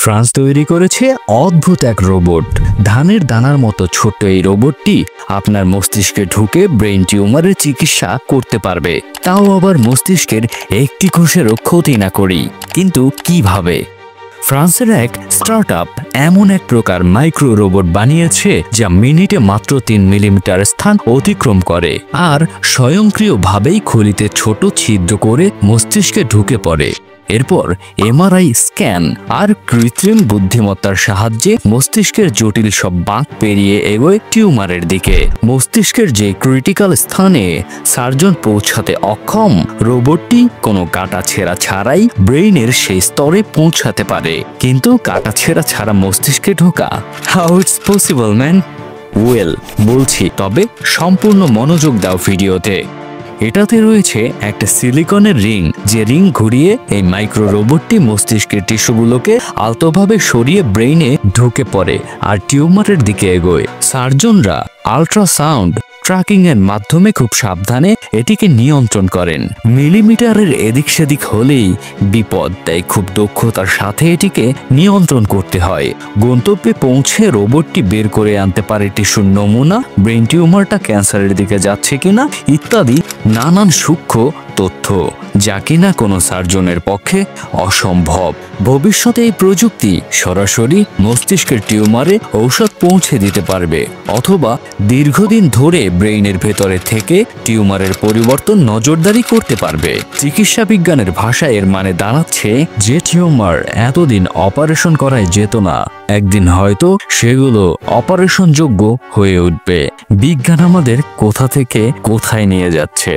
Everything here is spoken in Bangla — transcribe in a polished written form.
ফ্রান্স তৈরি করেছে অদ্ভুত এক রোবট। ধানের দানার মতো ছোট্ট এই রোবটটি আপনার মস্তিষ্কে ঢুকে ব্রেইন টিউমারের চিকিৎসা করতে পারবে, তাও আবার মস্তিষ্কের একটি কোষেরও ক্ষতি না করেই। কিন্তু কিভাবে? ফ্রান্সের এক স্টার্টআপ এমন এক প্রকার মাইক্রো রোবট বানিয়েছে যা মিনিটে মাত্র 3 মিলিমিটার স্থান অতিক্রম করে আর স্বয়ংক্রিয়ভাবেই খুলিতে ছোট ছিদ্র করে মস্তিষ্কে ঢুকে পড়ে। এরপর এমআরআই স্ক্যান আর কৃত্রিম বুদ্ধিমত্তার সাহায্যে মস্তিষ্কের জটিল সব বাঁক পেরিয়ে এগোয় টিউমারের দিকে। মস্তিষ্কের যে ক্রিটিক্যাল স্থানে সার্জন পৌঁছাতে অক্ষম, রোবটটি কোনো কাটাছেঁড়া ছাড়াই ব্রেইনের সেই স্তরে পৌঁছাতে পারে। কিন্তু কাটাছেঁড়া ছাড়া মস্তিষ্কে ঢোকা, how it's possible man? Well, বলছি, তবে সম্পূর্ণ মনোযোগ দাও ভিডিওতে। এটাতে রয়েছে একটা সিলিকনের রিং, যে রিং ঘুরিয়ে এই মাইক্রো রোবটটি মস্তিষ্কের টিস্যুগুলোকে আলতোভাবে সরিয়ে ব্রেইনে ঢুকে পড়ে আর টিউমারের দিকে এগোয়। সার্জনরা আল্ট্রাসাউন্ড ট্র্যাকিং এর মাধ্যমে খুব সাবধানে এটিকে নিয়ন্ত্রণ করেন। মিলিমিটারের এদিক সেদিক হলেই বিপদ, তাই খুব দক্ষতার সাথে এটিকে নিয়ন্ত্রণ করতে হয়। গন্তব্যে পৌঁছে রোবটটি বের করে আনতে পারে টিস্যুর নমুনা, ব্রেন টিউমারটা ক্যান্সারের দিকে যাচ্ছে কিনা ইত্যাদি নানান সূক্ষ্ম তথ্য, যা কিনা কোনো সার্জনের পক্ষে অসম্ভব। ভবিষ্যতে এই প্রযুক্তি সরাসরি মস্তিষ্কের টিউমারে ঔষধ পৌঁছে দিতে পারবে, অথবা দীর্ঘদিন ধরে ব্রেইনের ভেতরে থেকে টিউমারের পরিবর্তন নজরদারি করতে পারবে। চিকিৎসা বিজ্ঞানের ভাষায় এর মানে দাঁড়াচ্ছে, যে টিউমার এতদিন অপারেশন করাই যেত না, একদিন হয়তো সেগুলো অপারেশনযোগ্য হয়ে উঠবে। বিজ্ঞান আমাদের কোথা থেকে কোথায় নিয়ে যাচ্ছে।